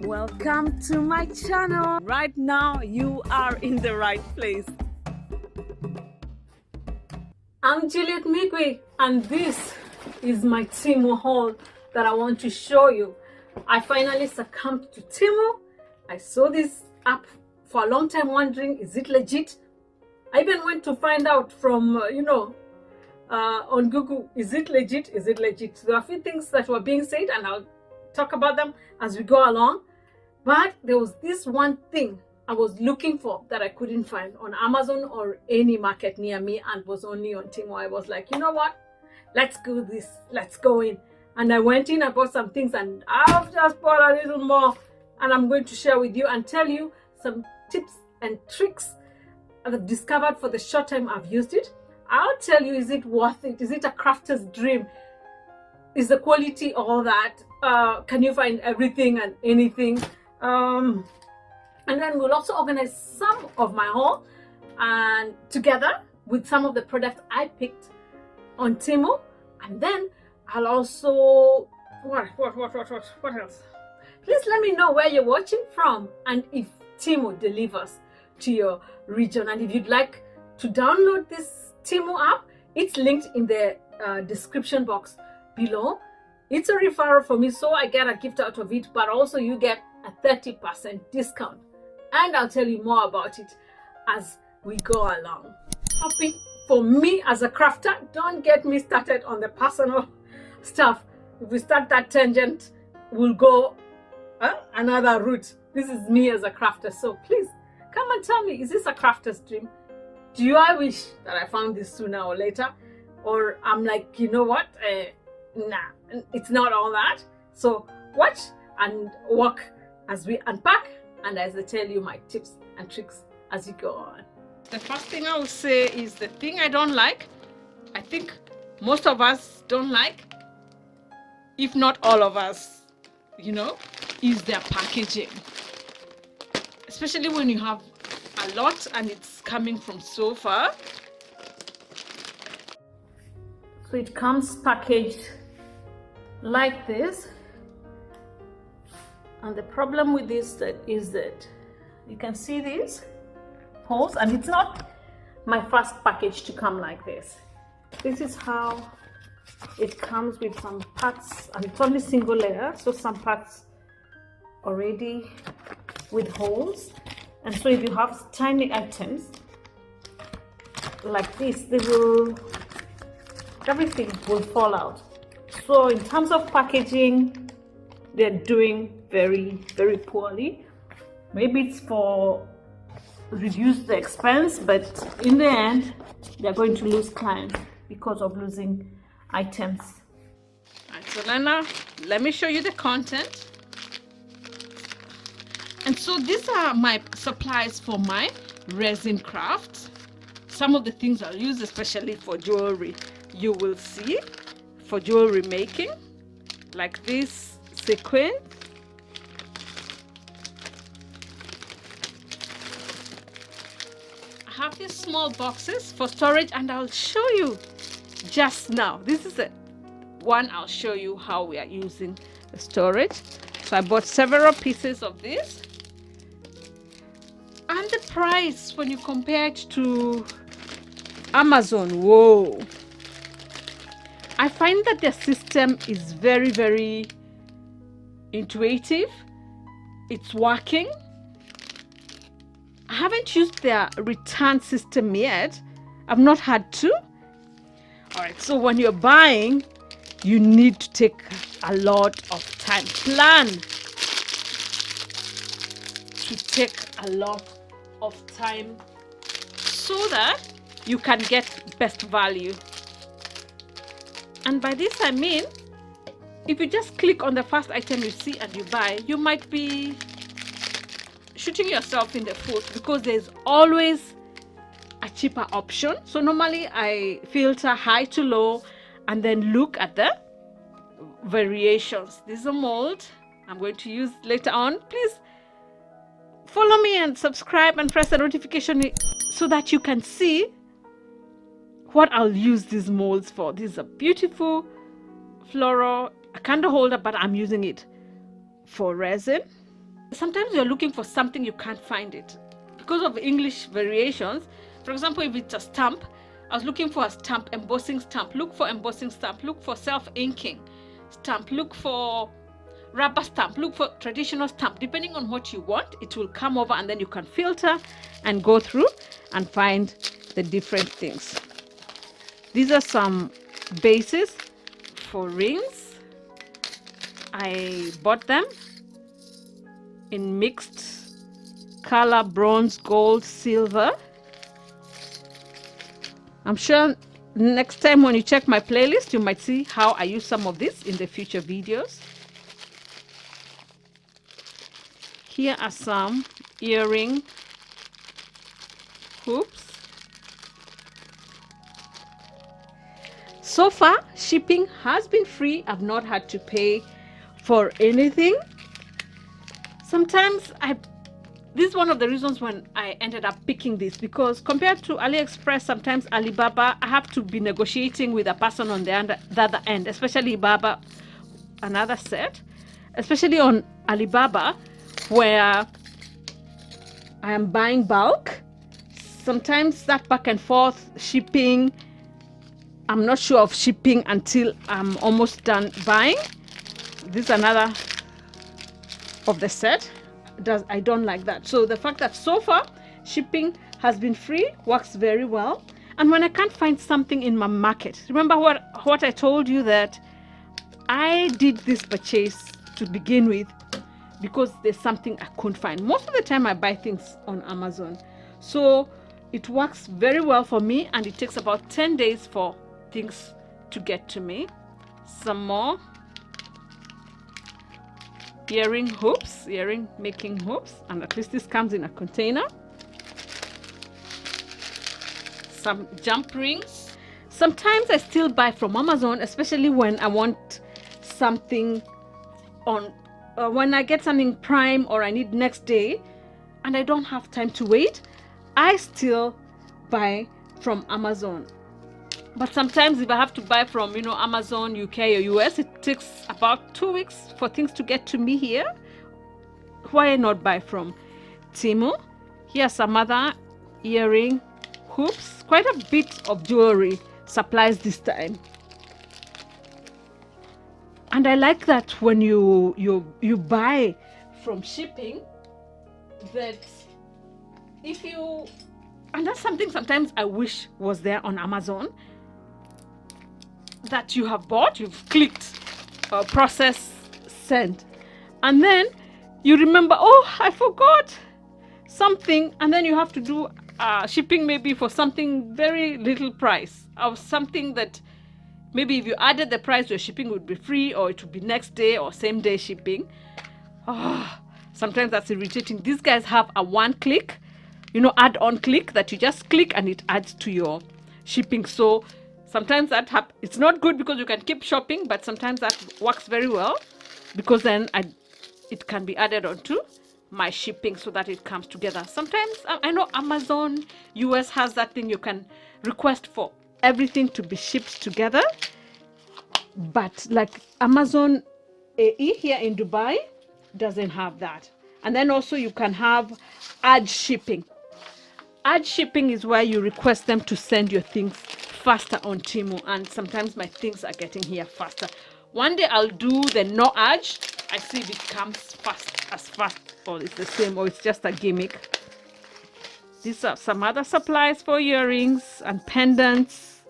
Welcome to my channel. Right now you are in the right place. I'm Juliet Migwi and this is my Temu haul that I want to show you. I finally succumbed to Temu. I saw this app for a long time wondering, is it legit? I even went to find out from, on Google, is it legit? Is it legit? There are a few things that were being said and I'll talk about them as we go along. But there was this one thing I was looking for that I couldn't find on Amazon or any market near me and was only on Temu. I was like, you know what? Let's do this. Let's go in. And I went in, I bought some things and I've just bought a little more. And I'm going to share with you and tell you some tips and tricks I've discovered for the short time I've used it. I'll tell you, is it worth it? Is it a crafter's dream? Is the quality all that? Can you find everything and anything? And then we'll also organize some of my haul and together with some of the products I picked on Temu. And then I'll also, what else? Please let me know where you're watching from and if Temu delivers to your region. And if you'd like to download this Temu app, it's linked in the description box below. It's a referral for me, so I get a gift out of it, but also you get a 30% discount. And I'll tell you more about it as we go along. Topic for me as a crafter, don't get me started on the personal stuff. If we start that tangent, we'll go another route. This is me as a crafter, so please come and tell me, is this a crafter's dream? I wish that I found this sooner or later? Or I'm like, you know what? Nah, it's not all that. So watch and walk as we unpack and as I tell you my tips and tricks as you go on. The first thing I will say is the thing I don't like. I think most of us don't like, if not all of us, is their packaging. Especially when you have a lot and it's coming from so far. So it comes packaged like this. And the problem with this is that you can see these holes, and it's not my first package to come like this. This is how it comes with some parts, and it's only single layer, so some parts already with holes. And so if you have tiny items like this, everything will fall out. So in terms of packaging, they're doing very, very poorly. Maybe it's for reduce the expense, but in the end, they're going to lose clients because of losing items. All right, so Lena, let me show you the content. And so these are my supplies for my resin craft. Some of the things I'll use, especially for jewelry, you will see for jewelry making, like this sequin. I have these small boxes for storage, and I'll show you just now. This is the one I'll show you how we are using the storage. So I bought several pieces of this. And the price, when you compare it to Amazon, whoa. I find that their system is very, very intuitive. It's working. I haven't used their return system yet. I've not had to. All right, so when you're buying, you need to take a lot of time. Plan to take a lot of time so that you can get best value. And by this I mean, if you just click on the first item you see and you buy, you might be shooting yourself in the foot because there's always a cheaper option. So normally I filter high to low and then look at the variations. This is a mold I'm going to use later on. Please follow me and subscribe and press the notification so that you can see what I'll use these molds for. This is a beautiful floral a candle holder, but I'm using it for resin. sometimes you're looking for something, you can't find it because of English variations. For example, if it's a stamp, I was looking for a stamp, embossing stamp. Look for embossing stamp. Look for self-inking stamp. Look for rubber stamp. Look for traditional stamp. Depending on what you want, it will come over, and then you can filter and go through and find the different things. These are some bases for rings. I bought them in mixed color, bronze, gold, silver. I'm sure next time when you check my playlist, you might see how I use some of this in the future videos. Here are some earring hoops. So far, shipping has been free. I've not had to pay for anything. Sometimes this is one of the reasons when I ended up picking this, because compared to AliExpress, sometimes Alibaba, I have to be negotiating with a person on the other end, especially Alibaba, another set, especially on Alibaba, where I am buying bulk. Sometimes that back and forth shipping, I'm not sure of shipping until I'm almost done buying. This is another of the set. I don't like that. So the fact that so far shipping has been free works very well. And when I can't find something in my market, remember what I told you, that I did this purchase to begin with because there's something I couldn't find. Most of the time I buy things on Amazon, so it works very well for me, and it takes about 10 days for things to get to me. Some more earring hoops, earring making hoops, and at least this comes in a container. Some jump rings. Sometimes I still buy from Amazon, especially when I want something on when I get something Prime or I need next day and I don't have time to wait, I still buy from Amazon. But sometimes if I have to buy from, Amazon, UK or US, it takes about 2 weeks for things to get to me here. Why not buy from Temu? Here are some other earring hoops. Quite a bit of jewelry supplies this time. And I like that when you buy from shipping, that and that's something sometimes I wish was there on Amazon, that you have bought, you've clicked process, send, and then you remember, oh, I forgot something, and then you have to do shipping maybe for something very little price, or something that maybe if you added the price, your shipping would be free, or it would be next day or same day shipping. Sometimes that's irritating. These guys have a one-click, add-on click, that you just click and it adds to your shipping. So sometimes it's not good because you can keep shopping, but sometimes that works very well because then it can be added onto my shipping so that it comes together. Sometimes I know Amazon US has that thing, you can request for everything to be shipped together, but like Amazon AE here in Dubai doesn't have that. And then also you can have add shipping. Add shipping is where you request them to send your things faster on Temu, and sometimes my things are getting here faster. One day I'll do the no add. I see if it comes fast, or it's the same, or it's just a gimmick. These are some other supplies for earrings and pendants.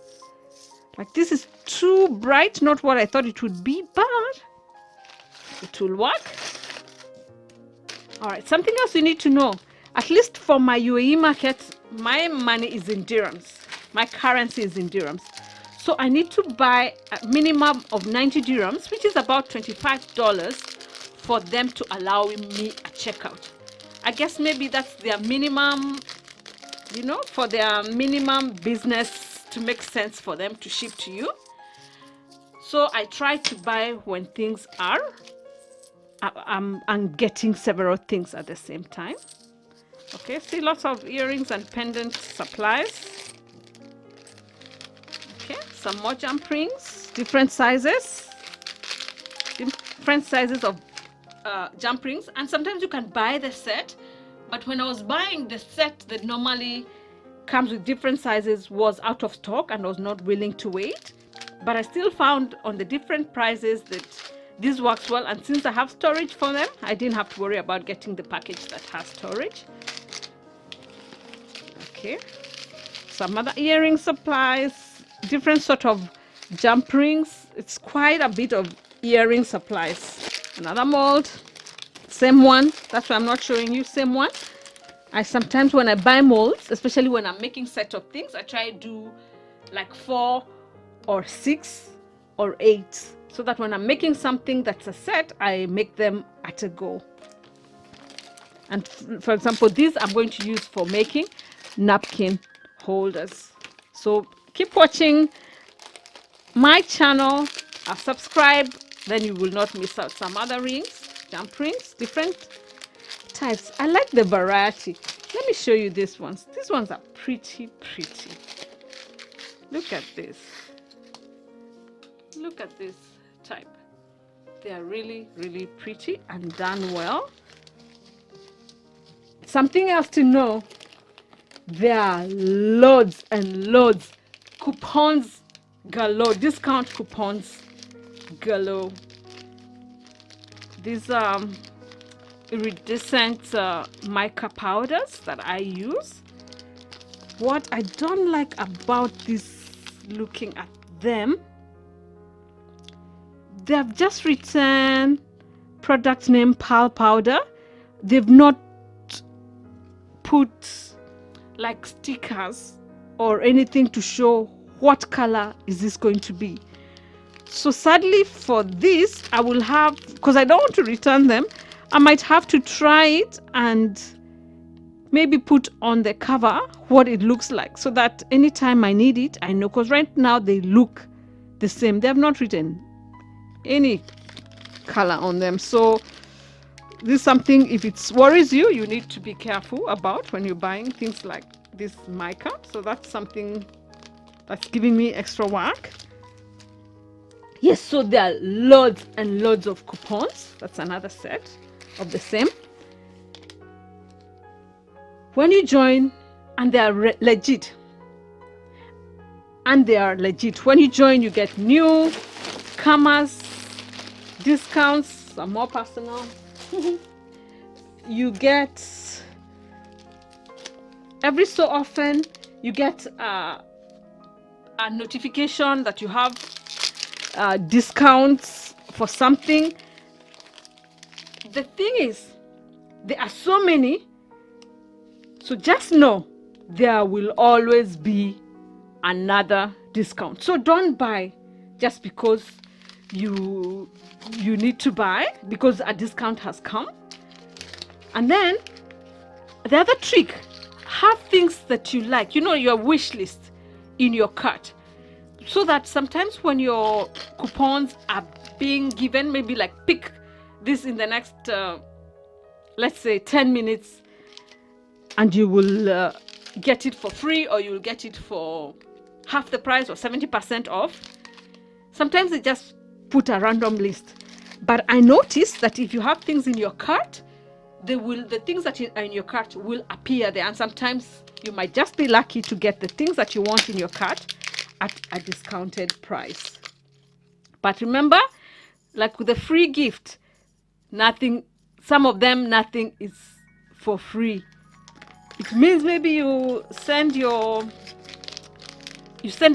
Like, this is too bright, not what I thought it would be, but it will work. All right, something else you need to know. At least for my UAE market, my money is in dirhams. My currency is in dirhams. So I need to buy a minimum of 90 dirhams, which is about $25, for them to allow me a checkout. I guess maybe that's their minimum, for their minimum business to make sense for them to ship to you. So I try to buy when things are, I'm getting several things at the same time. Okay, see, lots of earrings and pendant supplies. Okay, some more jump rings, different sizes of jump rings, and sometimes you can buy the set. But when I was buying the set that normally comes with different sizes was out of stock, and I was not willing to wait. But I still found on the different prices that this works well, and since I have storage for them, I didn't have to worry about getting the package that has storage. Okay, some other earring supplies, different sort of jump rings. It's quite a bit of earring supplies. Another mold, same one. That's why I'm not showing you, same one. I sometimes, when I buy molds, especially when I'm making set of things, I try to do like 4 or 6 or 8, so that when I'm making something that's a set, I make them at a go. And for example, these I'm going to use for making napkin holders. So keep watching my channel, subscribe, then you will not miss out. Some other rings, jump rings, different types. I like the variety. Let me show you these ones. These ones are pretty. Look at this. Look at this type. They are really pretty and done well. Something else to know, there are loads and loads, coupons galore, discount coupons galore. These iridescent mica powders that I use. What I don't like about this, looking at them, they have just written product name pearl powder. They've not put like stickers or anything to show what color is this going to be. So sadly for this, I will have, because I don't want to return them, I might have to try it and maybe put on the cover what it looks like, so that anytime I need it, I know, because right now they look the same. They have not written any color on them. So this is something, if it worries you, you need to be careful about when you're buying things like this mica. So that's something that's giving me extra work. Yes, so there are loads and loads of coupons. That's another set of the same. When you join, and they are legit. And they are legit. When you join, you get new comers, discounts, some more personal. You get, every so often, you get a notification that you have discounts for something. The thing is, there are so many, so just know there will always be another discount. So don't buy just because you need to buy because a discount has come. And then the other trick, have things that you like, your wish list in your cart, so that sometimes when your coupons are being given, maybe like pick this in the next let's say 10 minutes, and you will get it for free, or you'll get it for half the price or 70% off. Sometimes they just put a random list. But I noticed that if you have things in your cart, the things that are in your cart will appear there. And sometimes you might just be lucky to get the things that you want in your cart at a discounted price. But remember, like with the free gift, some of them, nothing is for free. It means maybe you send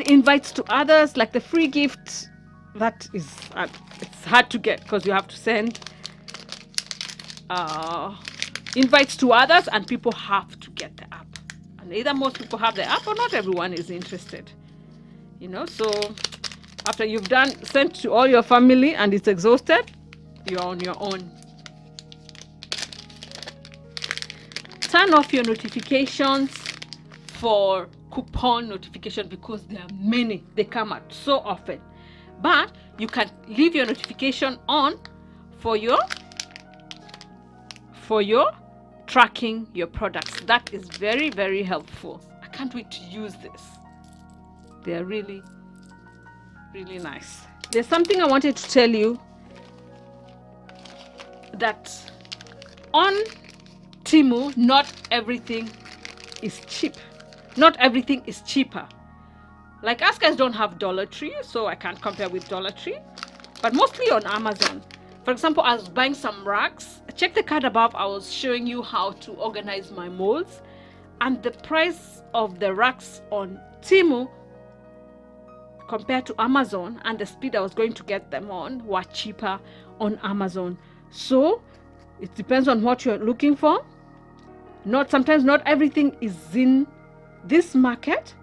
invites to others, like the free gift. That is, it's hard to get because you have to send invites to others, and people have to get the app. And either most people have the app or not everyone is interested. So after you've sent to all your family and it's exhausted, you're on your own. Turn off your notifications for coupon notification, because there are many. They come out so often. But you can leave your notification on for your tracking your products. That is very, very helpful. I can't wait to use this. They're really, really nice. There's something I wanted to tell you. that on Temu, not everything is cheap. Not everything is cheaper. Like, us guys don't have Dollar Tree, so I can't compare with Dollar Tree. But mostly on Amazon. For example, I was buying some racks. Check the card above. I was showing you how to organize my molds. And the price of the racks on Temu compared to Amazon, and the speed I was going to get them on, were cheaper on Amazon. So it depends on what you're looking for. Sometimes not everything is in this market,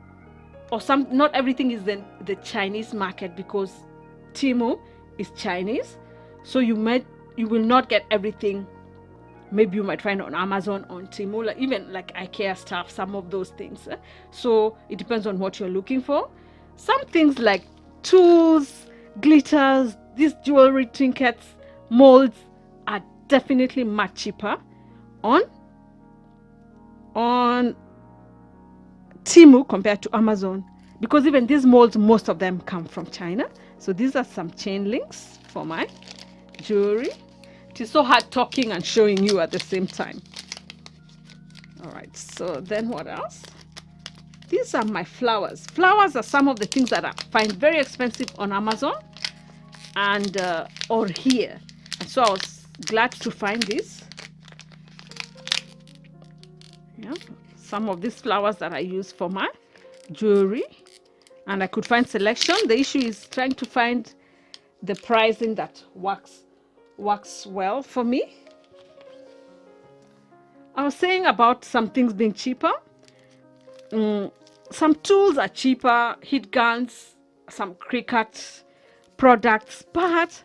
or not everything is in the Chinese market, because Temu is Chinese. So you will not get everything. Maybe you might find on Amazon, on Temu, like even like IKEA stuff, some of those things. So it depends on what you're looking for. Some things like tools, glitters, these jewelry trinkets, molds are definitely much cheaper on Temu compared to Amazon, because even these molds, most of them come from China. So these are some chain links for my jewelry. It is so hard talking and showing you at the same time. All right, so then what else? These are my flowers. Flowers are some of the things that I find very expensive on Amazon and or here. And so I was glad to find this. Yeah, some of these flowers that I use for my jewelry, and I could find selection. The issue is trying to find the pricing that works well for me. I was saying about some things being cheaper. Some tools are cheaper, heat guns, some Cricut products, but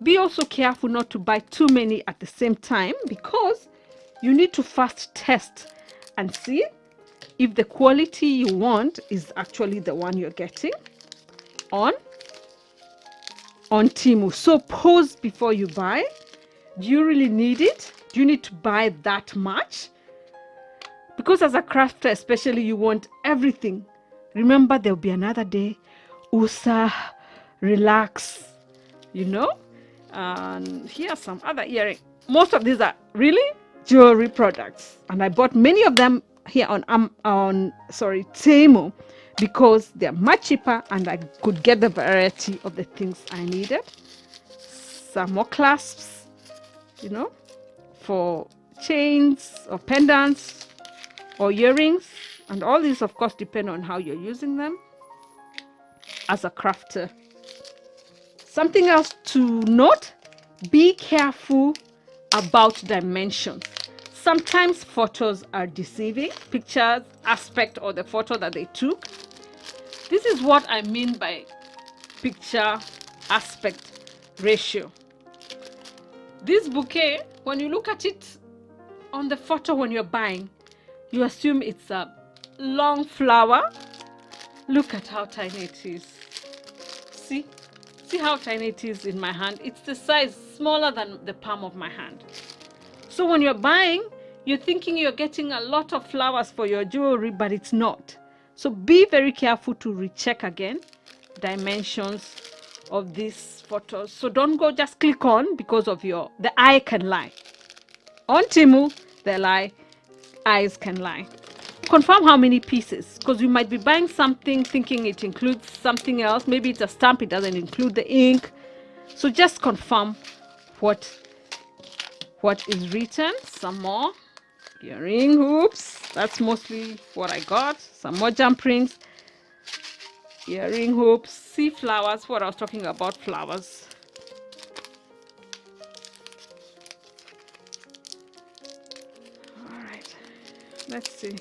be also careful not to buy too many at the same time, because you need to first test and see if the quality you want is actually the one you're getting on Temu. So pause before you buy. Do you really need it? Do you need to buy that much? Because as a crafter especially, you want everything. Remember, there'll be another day. Usa, relax, you know. And here are some other earrings. Most of these are really jewelry products, and I bought many of them here on Temu, because they're much cheaper and I could get the variety of the things I needed. Some more clasps, you know, for chains or pendants or earrings, and all these of course depend on how you're using them as a crafter. Something else to note: be careful about dimensions. Sometimes photos are deceiving, pictures, aspect, or the photo that they took. This is what I mean by picture aspect ratio. This bouquet, when you look at it on the photo when you're buying, you assume it's a long flower. Look at how tiny it is. See how tiny it is in my hand. It's the size smaller than the palm of my hand. So when you're buying, you're thinking you're getting a lot of flowers for your jewelry, but it's not. So be very careful to recheck again dimensions of these photos. So don't go just click on, because of the eye can lie. On Temu, eyes can lie. Confirm how many pieces, because you might be buying something thinking it includes something else. Maybe it's a stamp, it doesn't include the ink. So just confirm what is written. Some more earring hoops. That's mostly what I got. Some more jump rings, earring hoops. See, flowers, what I was talking about, flowers. All right, let's see.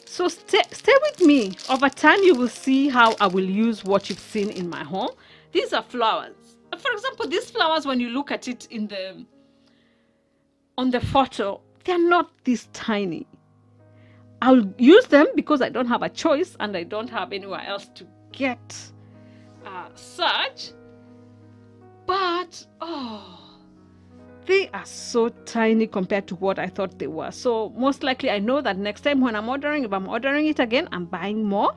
So stay with me. Over time, you will see how I will use what you've seen in my home. These are flowers. For example, these flowers, when you look at it on the photo, they're not this tiny. I'll use them because I don't have a choice and I don't have anywhere else to get such. But, they are so tiny compared to what I thought they were. So most likely I know that next time when I'm ordering, if I'm ordering it again, I'm buying more.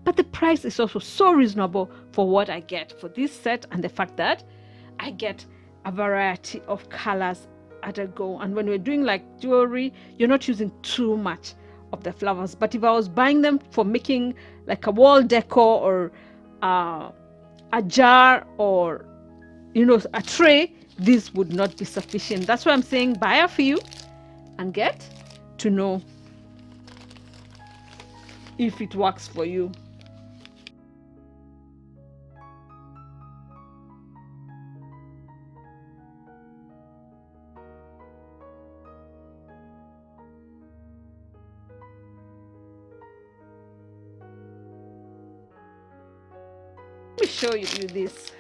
But the price is also so reasonable for what I get for this set, and the fact that I get a variety of colors at a go. And when we're doing like jewelry, you're not using too much of the flowers. But if I was buying them for making like a wall decor or a jar or a tray, this would not be sufficient. That's why I'm saying buy a few and get to know if it works for you. Let me show you this.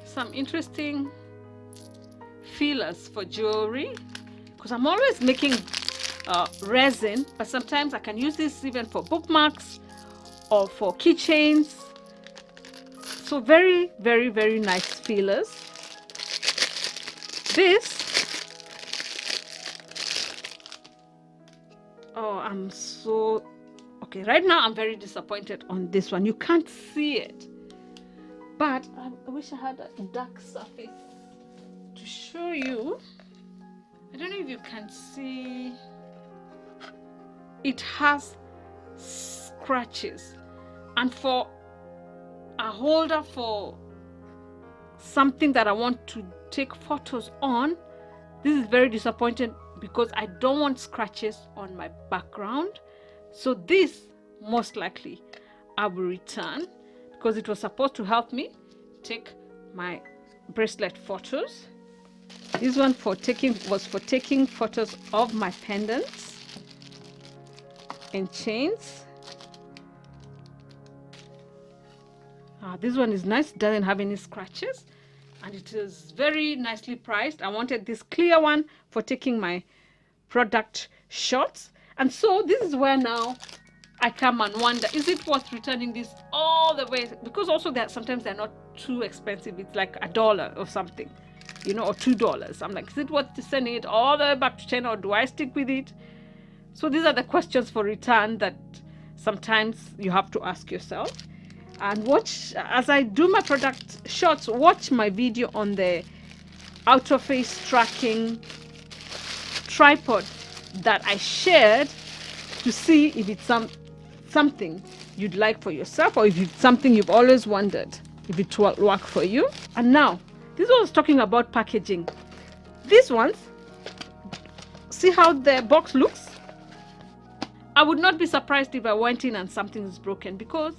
Some interesting fillers for jewelry, because I'm always making resin, but sometimes I can use this even for bookmarks or for keychains. So very, very, very nice fillers. This, oh, I'm so okay. Right now I'm very disappointed on this one. You can't see it, but I wish I had a dark surface to show you. I don't know if you can see. It has scratches, and for a holder for something that I want to take photos on, this is very disappointing because I don't want scratches on my background. So this most likely I will return, because it was supposed to help me take my bracelet photos. This one was for taking photos of my pendants and chains. This one is nice, doesn't have any scratches, and it is very nicely priced. I wanted this clear one for taking my product shots. And so this is where now I come and wonder, is it worth returning this all the way? Because also sometimes they're not too expensive. It's like $1 or something, or $2. I'm like, is it worth sending it all the way back to China, or do I stick with it? So these are the questions for return that sometimes you have to ask yourself. And watch, as I do my product shots, watch my video on the outer face tracking tripod that I shared to see if it's something you'd like for yourself, or if it's something you've always wondered if it will work for you. And now, this was talking about packaging. These ones, see how the box looks? I would not be surprised if I went in and something is broken, because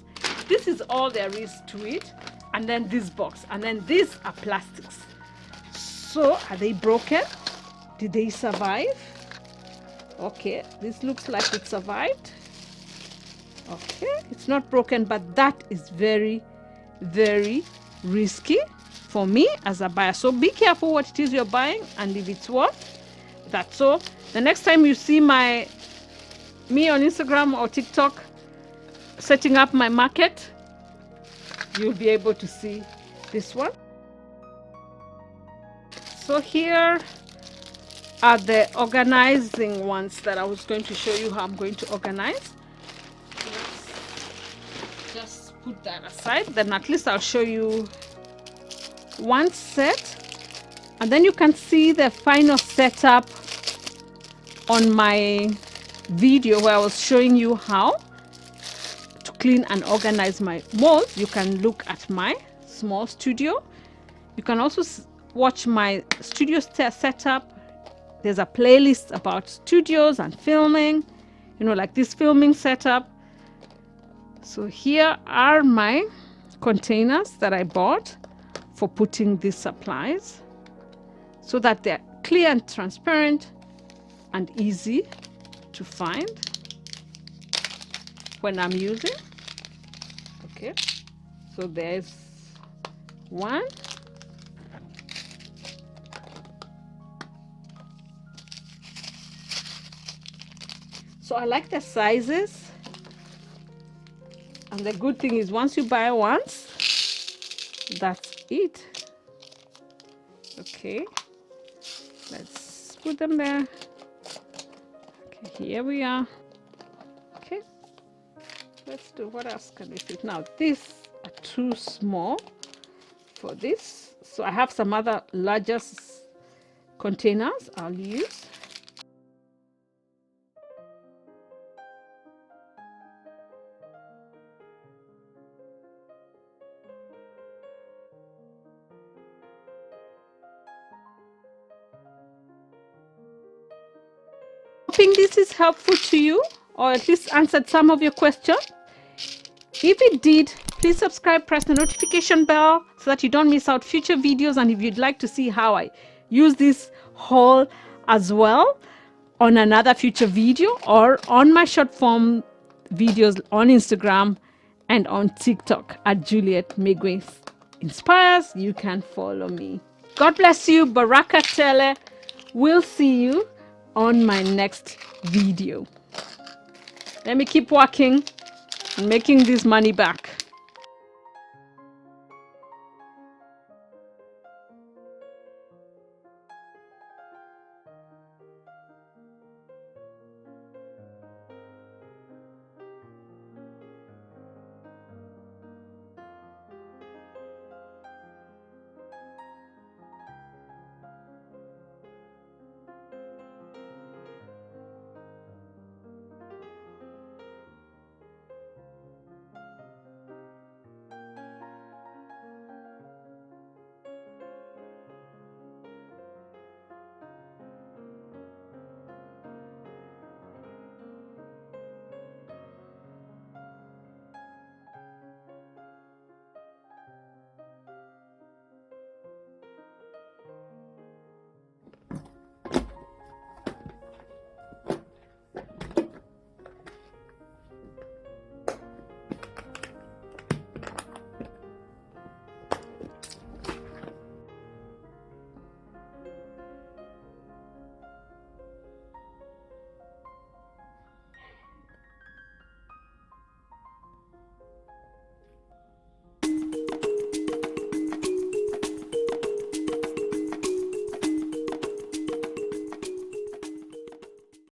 this is all there is to it. And then this box, and then these are plastics. So are they broken? Did they survive? Okay, this looks like it survived. Okay, it's not broken, but that is very, very risky for me as a buyer. So be careful what it is you're buying and if it's worth that. So the next time you see me on Instagram or TikTok setting up my market, you'll be able to see this one. So here are the organizing ones that I was going to show you how I'm going to organize. Let's just put that aside, then at least I'll show you one set, and then you can see the final setup on my video where I was showing you how to clean and organize my molds. You can look at my small studio. You can also watch my studio setup. There's a playlist about studios and filming, like this filming setup. So here are my containers that I bought for putting these supplies, so that they're clear and transparent and easy to find when I'm using. Okay, so there's one. So I like the sizes, and the good thing is once you buy once, that's it. Okay, let's put them there. Okay, here we are. Okay, Let's do, what else can we fit? Now, these are too small for this. So I have some other larger containers I'll use. Hoping this is helpful to you, or at least answered some of your questions. If it did, please subscribe, press the notification bell so that you don't miss out future videos. And if you'd like to see how I use this haul as well on another future video, or on my short form videos on Instagram and on TikTok at Juliet Migwi Inspires, you can follow me. God bless you. Baraka Tele. We'll see you on my next video. Let me keep working and making this money back.